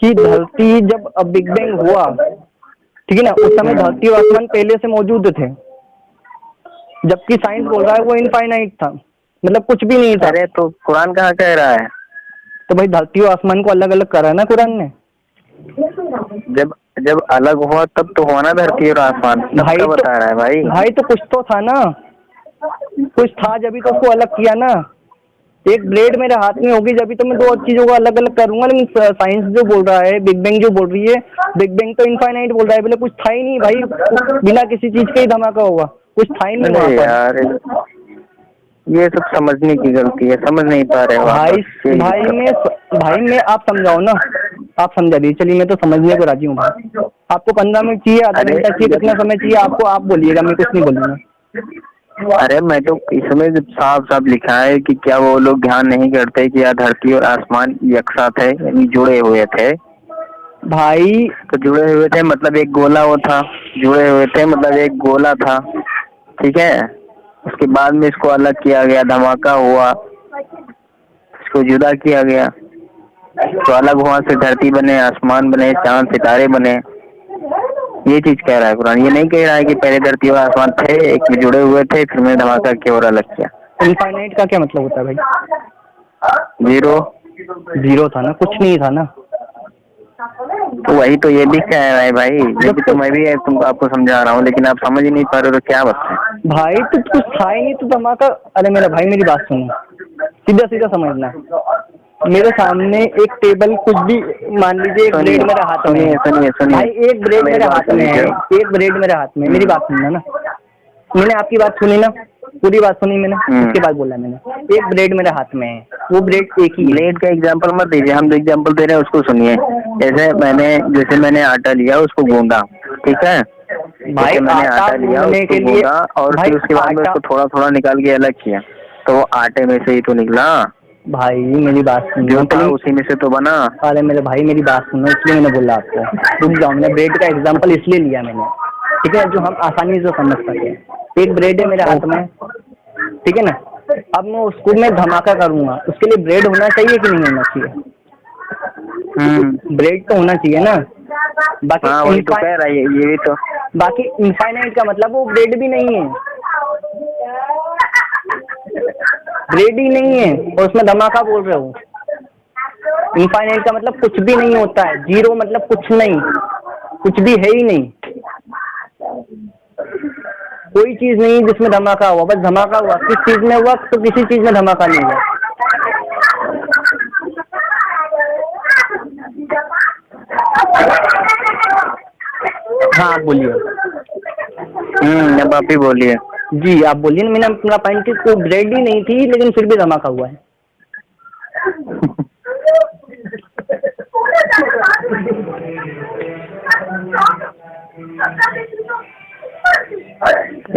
कि धरती जब बिग बैंग हुआ, ठीक है ना, उस समय धरती और आसमान पहले से मौजूद थे, जबकि साइंस बोल रहा है वो इनफाइनाइट था, मतलब कुछ भी नहीं था। अरे तो कुरान कहाँ कह रहा है? तो भाई धरती और आसमान को अलग अलग करा है ना कुरान ने। जब अलग हुआ तब तो हुआ ना धरती और आसमान, भाई तो तो बता रहा है भाई तो कुछ तो था ना, कुछ था जब तो उसको अलग किया ना। एक ब्लेड मेरे हाथ में होगी जब तो मैं दो चीजों को अलग अलग करूंगा। लेकिन साइंस जो बोल रहा है, बिग बैंग जो बोल रही है, बिग बैंग तो इनफाइनाइट बोल रहा है, बोले कुछ था ही नहीं भाई, बिना किसी चीज का ही धमाका होगा, कुछ था ही नहीं वहाँ पर। यार ये सब समझने की गलती है, समझ नहीं पा रहे हो भाई मैं आप समझाओ ना, आप समझा दीजिए। चलिए मैं तो समझने को राजी हूँ भाई। आपको 15 मिनट चाहिए, आधा घंटा चाहिए, कितना समय चाहिए आपको, आप बोलिएगा, मैं कुछ नहीं बोलूंगा। अरे मैं तो इसमें साफ साफ लिखा है कि क्या वो लोग ध्यान नहीं करते कि यह धरती और आसमान यकसाथ है, यानी जुड़े हुए थे भाई। तो जुड़े हुए थे मतलब एक गोला वो था, जुड़े हुए थे मतलब एक गोला था, ठीक है। उसके बाद में इसको अलग किया गया, धमाका हुआ, इसको जुदा किया गया, तो अलग हुआ से धरती बने, आसमान बने, चांद सितारे बने। ये चीज कह रहा है कुरान, ये नहीं कह रहा है कि पहले धरती और आसमान थे, एक में जुड़े हुए थे, फिर मैंने धमाका किया और अलग किया। इनफाइनाइट का क्या मतलब होता है भाई? जीरो था ना, कुछ नहीं था ना। तो वही तो ये भी कह रहा है भाई, जब तो मैं भी तुमको आपको समझा रहा हूँ, लेकिन आप समझ ही नहीं पा रहे हो, तो क्या बताएं भाई। तो कुछ था ही नहीं तो धमाका। अरे मेरा भाई मेरी बात सुनो, सीधा सीधा समझना। मेरे सामने एक टेबल, कुछ भी मान लीजिए, एक ब्रेड मेरे हाथ में है भाई, एक ब्रेड मेरे हाथ में है, एक ब्रेड मेरे हाथ में। मेरी बात सुनना ना, मैंने आपकी बात सुनी ना, पूरी बात सुनी मैंने, उसके बाद बोला मैंने। एक ब्रेड मेरे हाथ में है, वो ब्रेड एक ही। ब्रेड का एग्जांपल मत दीजिए, हम जो एग्जांपल दे रहे हैं उसको सुनिए। जैसे मैंने आटा लिया, उसको गूंदा, ठीक है भाई। मैंने आटा लिया, उसको गूंदा, और फिर उसके बाद में उसको थोड़ा थोड़ा निकाल के अलग किया, तो वो आटे में से ही तो निकला भाई। मेरी बात सुनो, जो था उसी में से तो बना। अरे मेरे भाई मेरी बात सुनो, इसलिए मैंने बोला आपको, रुक जाओ। मैंने ब्रेड का एग्जांपल इसलिए लिया मैंने, ठीक है, जो हम आसानी से समझ सके। एक ब्रेड है मेरे हाथ में, ठीक है ना। अब मैं उसको मैं धमाका करूंगा, उसके लिए ब्रेड होना चाहिए कि नहीं होना चाहिए? ब्रेड तो होना चाहिए ना। बाकी वही तो कह रहा है, ये भी तो। बाकी इनफाइनाइट का मतलब वो ब्रेड भी नहीं है, ब्रेड ही नहीं है, और उसमें धमाका बोल रहे हो। इनफाइनाइट का मतलब कुछ भी नहीं होता है, जीरो मतलब कुछ नहीं, कुछ भी है ही नहीं, कोई चीज नहीं जिसमें धमाका हुआ। बस धमाका हुआ किस चीज में हुआ? तो किसी चीज में धमाका नहीं हुआ। हाँ आप बोलिए। अब आप ही बोलिए। जी आप बोलिए ना। मैंने अपना पॉइंट की कोई ब्रेड ही नहीं थी, लेकिन फिर भी धमाका हुआ है।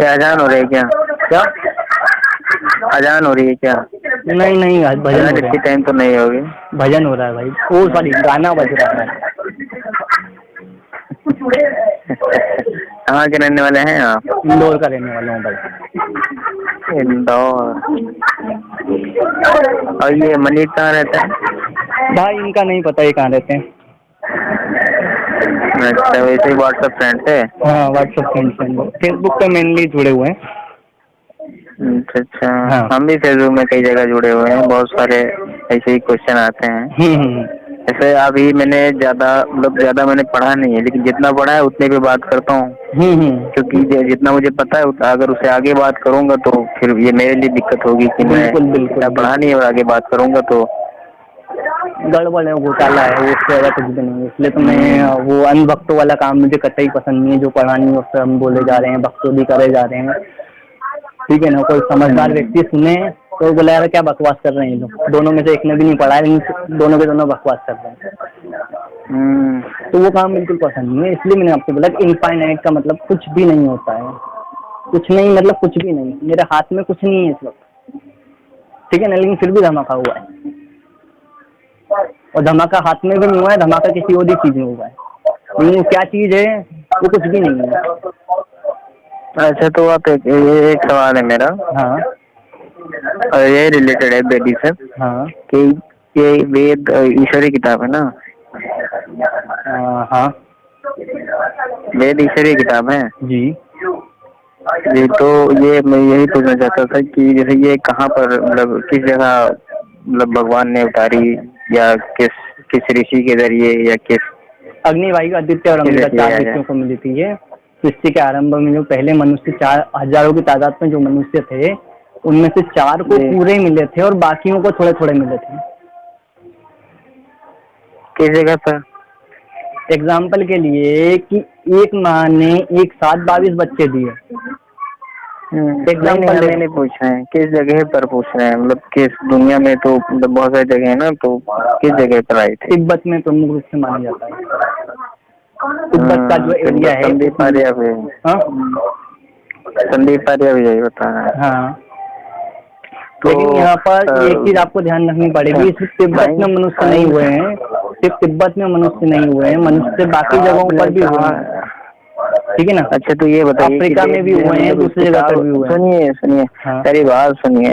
अजान हो रही है क्या? क्या अजान हो रही है क्या? नहीं नहीं, भजन इतनी टाइम तो नहीं होगी। भजन हो रहा है भाई, वो सॉरी गाना बज रहा है। कहाँ के रहने वाले हैं आप? इंदौर का रहने वाला हूँ भाई। इंदौर। और ये मनीष कहाँ रहता है? भाई इनका नहीं पता ये कहाँ रहते हैं। अच्छा, वैसे ही व्हाट्सएप फ्रेंड है? हाँ व्हाट्सएप फ्रेंड, फेसबुक पे मेनली जुड़े हुए हैं। अच्छा। हाँ। हम भी फेसबुक में कई जगह जुड़े हुए हैं, बहुत सारे ऐसे ही क्वेश्चन आते हैं। ऐसे अभी मैंने ज्यादा मैंने पढ़ा नहीं है, लेकिन जितना पढ़ा है उतने पे बात करता हूँ। क्योंकि जितना मुझे पता है, अगर उससे आगे बात करूंगा तो फिर ये मेरे लिए दिक्कत होगी कि मैं पढ़ा नहीं और आगे बात करूंगा तो गड़बड़ है, घोटाला है, वो उससे ज्यादा कुछ भी नहीं है। इसलिए तो मैं वो अनभक्तों वाला काम मुझे कतई पसंद नहीं है, जो पढ़ा नहीं उससे हम बोले जा रहे हैं, भक्तों भी करे जा रहे हैं, ठीक है ना। कोई समझदार व्यक्ति सुने तो बोला यार क्या बकवास कर रहे हैं ये लोग। दोनों में से एक ने भी नहीं पढ़ा है, लेकिन दोनों के दोनों बकवास कर रहे हैं, तो वो काम बिल्कुल पसंद नहीं है। इसलिए मैंने आपसे बोला कि इनफाइनाइट का मतलब कुछ भी नहीं होता है, कुछ नहीं मतलब कुछ भी नहीं। मेरे हाथ में कुछ नहीं है इस वक्त, ठीक है ना, लेकिन फिर भी धमाका हुआ है, और धमाका हाथ में भी नहीं हुआ है, धमाका किसी और ही चीज में हुआ है, लेकिन वो क्या चीज है वो कुछ भी नहीं है। अच्छा, तो आप एक सवाल है मेरा। हाँ। और ये रिलेटेड है वेदी से। हाँ। कि ये वेद ईश्वरी किताब है ना, हाँ वेद ईश्वरीय किताब है जी। जी। तो ये मैं यही पूछना चाहता था कि जैसे ये कहाँ पर मतलब किस जगह मतलब भगवान ने उतारी, या किस ऋषि के जरिए, या किस अग्निवायु आदित्य और अम्बिका 4 ऋषियों को मिली थी ये। सृष्टि के आरंभ में जो पहले मनुष्य 4,000 की तादाद में जो मनुष्य थे उनमें से 4 को पूरे मिले थे और बाकियों को थोड़े थोड़े मिले थे। किस जगह पर? एग्जाम्पल के लिए कि एक माँ ने एक साथ 22 बच्चे दिए। एग्जाम्पल नहीं पूछ रहे हैं, किस जगह पर पूछ रहे हैं, मतलब किस दुनिया में? तो मतलब बहुत सारी जगह है ना, तो किस जगह पर आई थी? तिब्बत में प्रमुख रूप से माना जाता है। तिब्बत का जो एरिया है संदीप आर्या भी, संदीप आर्या भी यही बता रहा है। हाँ। तो लेकिन यहाँ पर एक चीज आपको ध्यान रखनी पड़ेगी, सिर्फ तिब्बत में मनुष्य नहीं हुए हैं, सिर्फ तिब्बत में मनुष्य नहीं हुए हैं, मनुष्य बाकी जगहों पर भी हुए हैं, ठीक है ना। अच्छा तो ये बताइए, अफ्रीका में भी हुए हैं, दूसरी जगह पर भी हुए हैं। सुनिए मेरी बात सुनिए।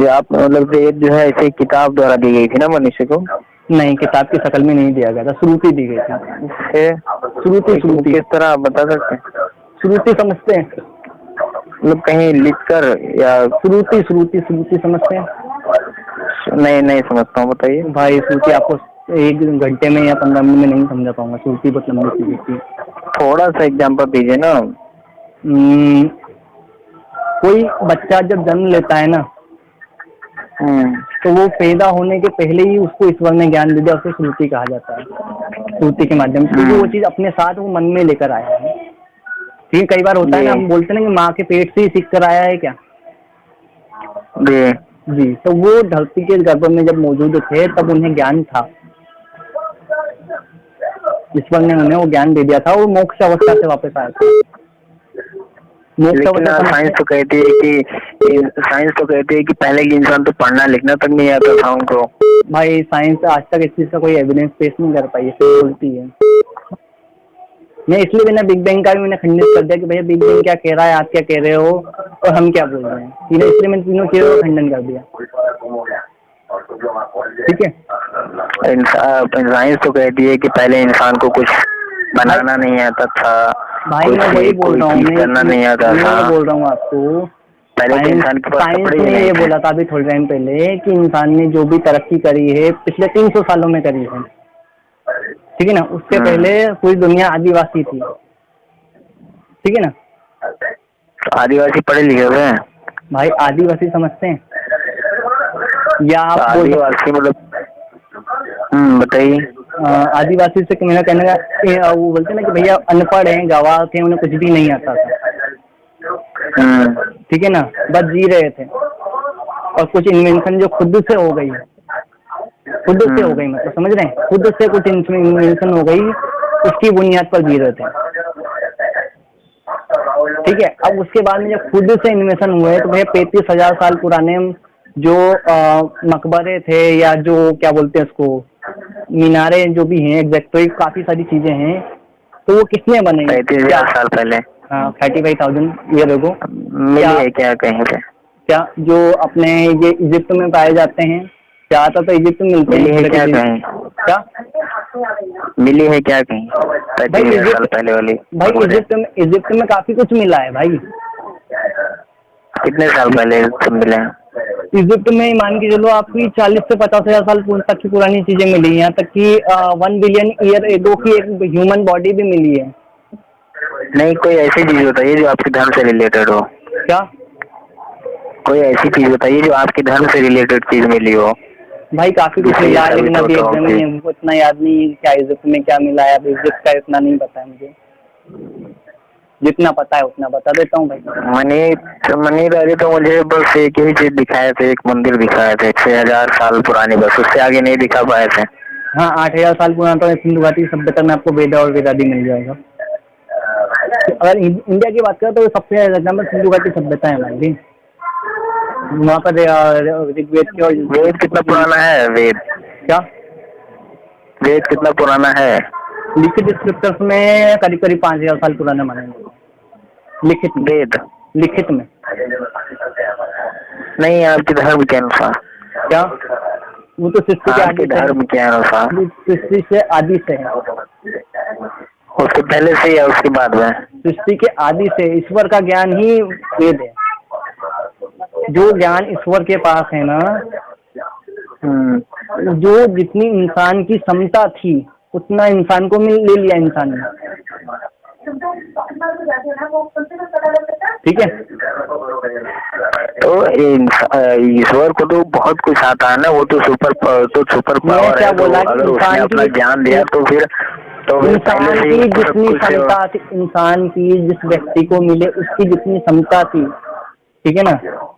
ये आप मतलब वेद जो है ऐसे किताब द्वारा दी गई थी ना मनुष्य को? नहीं, किताब की शक्ल में नहीं दिया गया था, श्रुति दी गई थी। श्रुति किस तरह आप बता सकते हैं? श्रुति समझते हैं, मतलब कहीं लिखकर, या श्रुति समझते हैं? नहीं समझता हूँ, बताइए भाई। श्रुति आपको 1 घंटे में या 15 मिनट में नहीं समझा पाऊंगा। श्रुति बहुत लंबी चीज होती है। थोड़ा सा एग्जाम्पल दीजिए ना। कोई बच्चा जब जन्म लेता है ना, तो वो पैदा होने के पहले ही उसको ईश्वर ने ज्ञान दे दिया, उसे श्रुति कहा जाता है। श्रुति के माध्यम से, क्योंकि वो चीज अपने साथ वो मन में लेकर आया है। ठीक है, कई बार होता है ना, हम बोलते हैं ना कि माँ के पेट से ही सीख कर आया है क्या। जी। तो वो धरती के गर्भ में जब मौजूद थे तब उन्हें ज्ञान था, ईश्वर ने उन्हें वो ज्ञान दे दिया था, वो मोक्ष अवस्था से वापस आया था। लेकिन साइंस तो कहती है कि पहले के इंसान तो पढ़ना लिखना तक नहीं आता था उनको। भाई साइंस आज तक इस चीज का कोई एविडेंस पेश नहीं कर पाई, ऐसे बोलती है। मैं इसलिए मैंने बिग बैंग का भी मैंने खंडित कर दिया कि भैया बिग बैंग क्या कह रहा है, आप क्या कह रहे हो और हम क्या बोल रहे हैं, इसलिए मैंने तीनों चीजों का खंडन कर दिया। ठीक है। साइंस तो कहती है कि पहले इंसान को कुछ बनाना नहीं आता था। भाई मैं वही बोल रहा हूँ, करना नहीं आता था। मैं बोल रहा हूँ आपको, पहले इंसान के पास कपड़े ही नहीं ये बोला था अभी थोड़े टाइम पहले कि इंसान ने जो भी तरक्की करी है पिछले 300 सालों में करी है, ठीक है ना। उससे पहले पूरी दुनिया आदिवासी थी, ठीक है ना। आदिवासी पढ़े लिखे हुए हैं भाई, आदिवासी समझते हैं या आप आदिवासी मतलब? बताइए। आदिवासी से मेरा कहने का वो बोलते हैं ना कि भैया अनपढ़ हैं, गवाह थे, उन्हें कुछ भी नहीं आता था, ठीक है ना, बस जी रहे थे। और कुछ इन्वेंशन जो खुद से हो गई, मतलब समझ रहे हैं, खुद से कुछ इन्वेंशन हो गई, उसकी बुनियाद पर जी रहे थे, ठीक है। अब उसके बाद में जब खुद से इन्वेंशन हुए तो भैया 35,000 साल पुराने जो मकबरे थे, या जो क्या बोलते हैं उसको, मीनारे जो भी हैं, एग्जैक्ट तो काफी सारी चीजें हैं, तो वो किसने बने? 35,000 साल पहले। हाँ, 35,000 ईयर एगो। मिली है क्या कहीं पे? क्या जो अपने ये इजिप्ट में पाए जाते हैं, क्या तो इजिप्ट में मिलते हैं क्या कहीं? क्या मिली है क्या कहीं 35,000 साल पहले वाली? भाई इजिप्ट में काफी कुछ मिला है भाई। कितने साल पहले सब मिले हैं? इजिप्ट में मान के चलो आपकी 40 से 50,000 साल तक की पुरानी चीजें मिली, यहाँ तक कि 1 बिलियन ईयर एगो की एक ह्यूमन बॉडी भी मिली है। नहीं, कोई ऐसी चीज बताइए जो आपके धर्म से रिलेटेड हो। क्या? कोई ऐसी चीज बताइए जो आपके धर्म से रिलेटेड चीज मिली हो। भाई काफी कुछ मिला है, लेकिन अभी हमको इतना याद नहीं क्या इजिप्ट में क्या मिला है। अभी इजिप्ट का इतना नहीं पता है मुझे, जितना पता है उतना बता देता हूँ भाई। मनी राजी तो मुझे बस एक ही चीज दिखाए थे, एक मंदिर दिखाए थे 6,000 साल पुरानी, बस उससे आगे नहीं दिखा पाए थे। हाँ, 8,000 साल पुराना तो सिंधु घाटी सभ्यता में आपको वेदा और वेदादी मिल जाएगा। अगर इंडिया की बात करें तो सबसे ज्यादा सिंधु घाटी सभ्यता है हमारी। वहाँ पर ऋग्वेद के और वेद कितना पुराना है? वेद कितना पुराना है? लिखित स्क्रिप्चर्स में करीब 5,000 साल पुराना मानेंगे। लिखित में नहीं, आपके धर्म के अनुसार। क्या? वो तो सृष्टि के आदि धर्म के अनुसार, सृष्टि से आदि से है। उसके पहले से या उसके बाद में? सृष्टि के आदि से ईश्वर का ज्ञान ही वेद है। जो ज्ञान ईश्वर के पास है ना, जो जितनी इंसान की क्षमता थी उतना इंसान को ले लिया इंसान ने, ठीक है। तो ईश्वर को तो बहुत कुछ आता है ना, वो तो सुपर पावर है। बोला तो अगर उसने अपना ज्ञान दिया तो फिर तो इंसान की जितनी क्षमता थी, इंसान की जिस व्यक्ति को मिले उसकी जितनी क्षमता थी, ठीक है ना।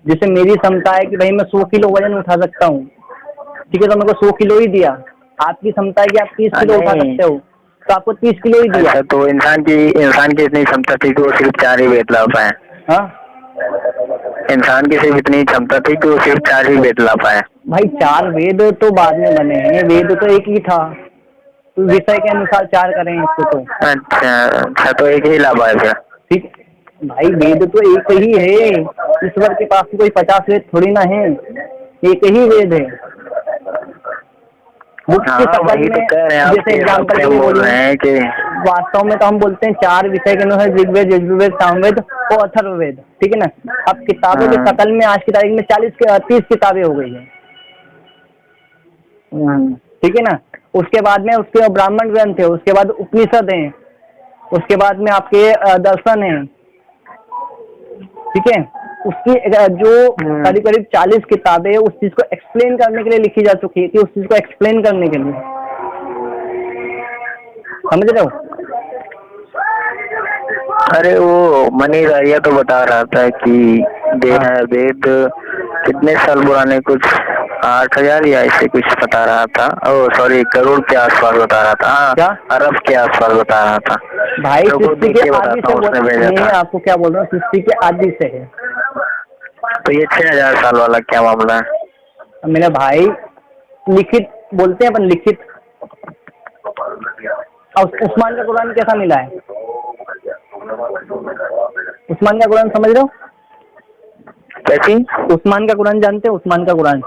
जैसे मेरी क्षमता है कि भाई मैं 100 किलो वजन उठा सकता हूँ, ठीक है, तो मेरे को 100 किलो ही दिया। आपकी क्षमता है कि आप 30 किलो उठा सकते हो, तो आपको 30 किलो ही दिया। तो इंसान की इतनी क्षमता थी कि वो सिर्फ 4 ही वेद ला पाए। हाँ, इंसान की सिर्फ इतनी क्षमता थी कि वो सिर्फ 4 ही वेद ला पाए। भाई 4 वेद तो बाद में बने हैं, वेद तो एक ही था, तो विषय के अनुसार 4 करें इसको तो। अच्छा, तो एक ही ला पाए फिर, ठीक भाई। वेद तो एक ही है, ईश्वर के पास कोई 50 वेद थोड़ी ना है, एक ही वेद है। हाँ, वही तो कह रहे हैं, जैसे एग्जाम्पल बोल रहे हैं कि वास्तव में तो हम बोलते हैं 4 विषय के अनुसार ऋग्वेद, यजुर्वेद, सामवेद और अथर्ववेद, ठीक है ना। अब किताबों के शकल में आज की तारीख में 30 किताबें हो गई है, ठीक है ना। उसके बाद में उसके ब्राह्मण ग्रंथ है, उसके बाद उपनिषद है, उसके बाद में आपके दर्शन है, ठीक है। उसकी जो करीब 40 किताबें उस चीज को एक्सप्लेन करने के लिए लिखी जा चुकी है, कि उस चीज को एक्सप्लेन करने के लिए, समझ रहे हो। अरे वो मनीष आर्या तो बता रहा था कि वेद कितने साल पुराने, कुछ 8000 या ऐसे कुछ बता रहा था। ओ सॉरी, करोड़ के आसपास बता रहा था। क्या? अरब के आसपास बता रहा था भाई। सृष्टि के आदि से मैं आपको क्या बोल रहा हूँ, सृष्टि के आदि से है। तो ये 6000 साल वाला क्या मामला है? मेरा भाई लिखित बोलते हैं अपन, लिखित। और उस्मान का कुरान कैसा मिला है? उस्मान का कुरान समझ रहे हो? कैसी? उस्मान का कुरान जानते हो? उस्मान का कुरान,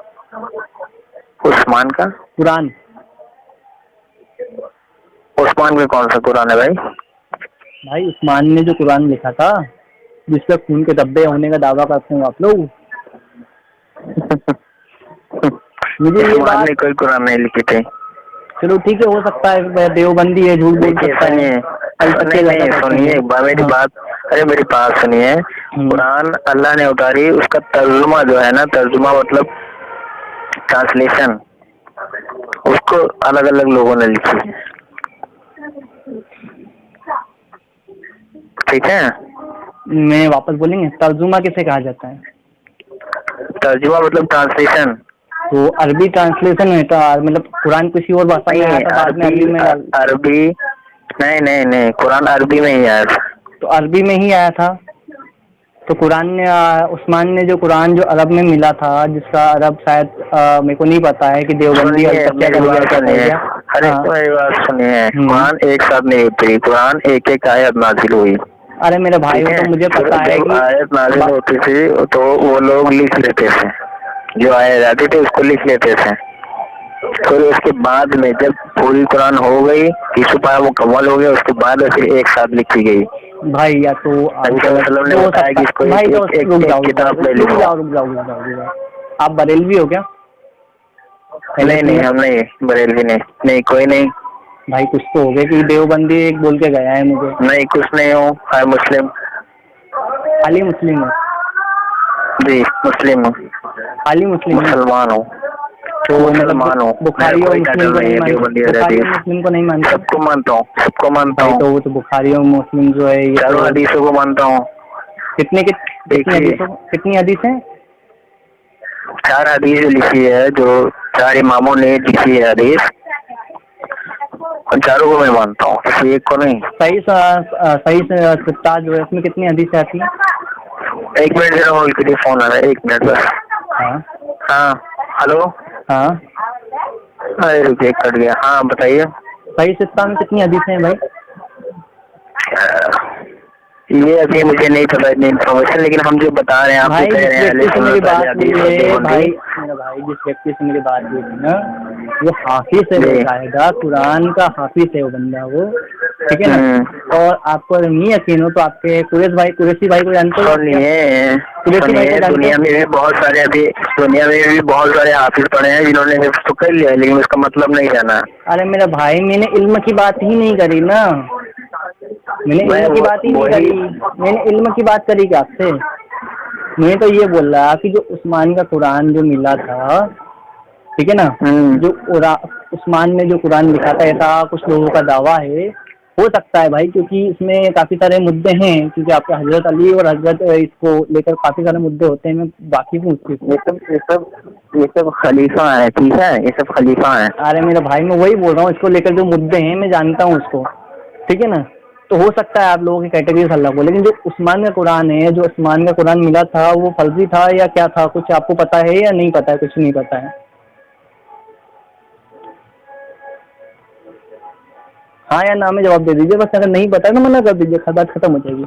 उस्मान का कुरान, उस्मान का कौन सा कुरान है भाई? भाई उस्मान ने जो कुरान लिखा था, जिसपे खून के धब्बे होने का दावा करते हो आप लोग। मुझे ये बात ने कोई कुरान नहीं लिखी थी। चलो ठीक है, हो सकता है देवबंदी है, झूठ बोल सकता है। नहीं, सुनिए मेरी बात, अरे मेरी बात सुनिए। कुरान अल्लाह ने उतारी, उसका तर्जुमा जो है ना, तर्जुमा मतलब ट्रांसलेशन, उसको अलग अलग लोगों ने लिखी है, ठीक है। मैं वापस बोलेंगे, तर्जुमा किसे कहा जाता है? तर्जुमा मतलब ट्रांसलेशन। तो अरबी ट्रांसलेशन है, तो मतलब कुरान किसी और भाषा में आया था, बाद में अरबी में अरबी नहीं, कुरान अरबी में ही आया था। तो अरबी में ही आया था, तो कुरान ने उस्मान ने जो कुरान जो अरब में मिला था, जिसका अरब शायद मेरे को नहीं पता है कि देवबंदी अरे मेरी बात सुनिए, कुरान एक साथ नहीं उतरी, कुरान एक आयत नाजिल हुई। अरे मेरे भाई, तो मुझे पता है कि आयत नाजिल होती थी तो वो लोग लिख लेते थे, जो आयत आती थी उसको लिख लेते थे। फिर उसके बाद में जब पूरी कुरान हो गई, 30 पारा मुकम्मल हो गया, उसके बाद फिर एक साथ लिखी गई। भाई या तो ने बताया कि इसको एक किताब में लिखो। रुक जाओ, आप बरेलवी हो क्या? नहीं, हम नहीं, बरेलवी नहीं, कोई नहीं भाई। कुछ तो हो गया कि देवबंदी एक बोल के गया है मुझे। नहीं, कुछ नहीं हूँ, आई मुस्लिम। खाली मुस्लिम हो? जी मुस्लिम हूँ, खाली मुस्लिम, मुसलमान हूँ। तो मुसलमान हूँ, बुखारी और मुस्लिम को नहीं मानते? सबको मानता हूँ, तो वो तो बुखारी और मुस्लिम जो है, चारों हदीसों को मानता हूँ। कितनी हदीस है? 4 हदीस लिखी है, जो 4 इमामों ने लिखी है हदीस, और चारों को मैं मानता हूँ, किसी एक को नहीं। सही सित्ता जो है, उसमें कितनी हदीसें आती हैं? 1 मिनट जरा होल्ड करिए, फोन आ रहा है, 1 मिनट बस। हाँ, हेलो। हाँ, अरे रुकिए, कट गया। हाँ बताइए। सही सित्ता में कितनी हदीसें हैं भाई? ये अभी मुझे नहीं पता इतनी इन्फॉर्मेशन, लेकिन हम जो बता रहे हैं आपको कह रहे हैं। मेरी बात भाई, मेरा भाई जिस व्यक्ति से मेरी बात हुई थी ना, वो हाफिज है, बकायदा कुरान का हाफिज है वो बंदा, वो ठीक है ना। और आपको अगर नहीं यकीन हो तो आपके कुरैशी भाई को जानते हो? कुरैशी भाई को जानते हो? दुनिया में भी बहुत सारे हाफिज पड़े हैं जिन्होंने हिफ्ज तो कर लिया लेकिन उसका मतलब नहीं जाना। अरे मेरा भाई, मैंने इल्म की बात ही नहीं करी ना, मैंने इल्म की बात ही नहीं करी, मैंने इल्म की बात करी क्या आपसे? मैं तो ये बोल रहा कि जो उस्मान का कुरान जो मिला था, ठीक है ना, जो उस्मान ने जो कुरान लिखा था, ऐसा कुछ लोगों का दावा है। हो सकता है भाई, क्योंकि इसमें काफी सारे मुद्दे हैं, क्योंकि आपके हजरत अली और हजरत इसको लेकर काफी सारे मुद्दे होते हैं। मैं वाकिफ हूँ उससे। ये सब खलीफा है, ठीक है, ये सब खलीफा है। अरे मेरा भाई, मैं वही बोल रहा हूँ, इसको लेकर जो मुद्दे हैं मैं जानता हूँ उसको, ठीक है ना। तो हो सकता है आप लोगों की कैटेगरी से अलग हो, लेकिन जो उस्मान का कुरान है, जो उस्मान का कुरान मिला था, वो फर्जी था या क्या था, कुछ आपको पता है या नहीं पता है? कुछ नहीं पता है? हाँ या ना में जवाब दे दीजिए बस। अगर नहीं पता है तो मना कर दीजिए, बात खत्म हो जाएगी।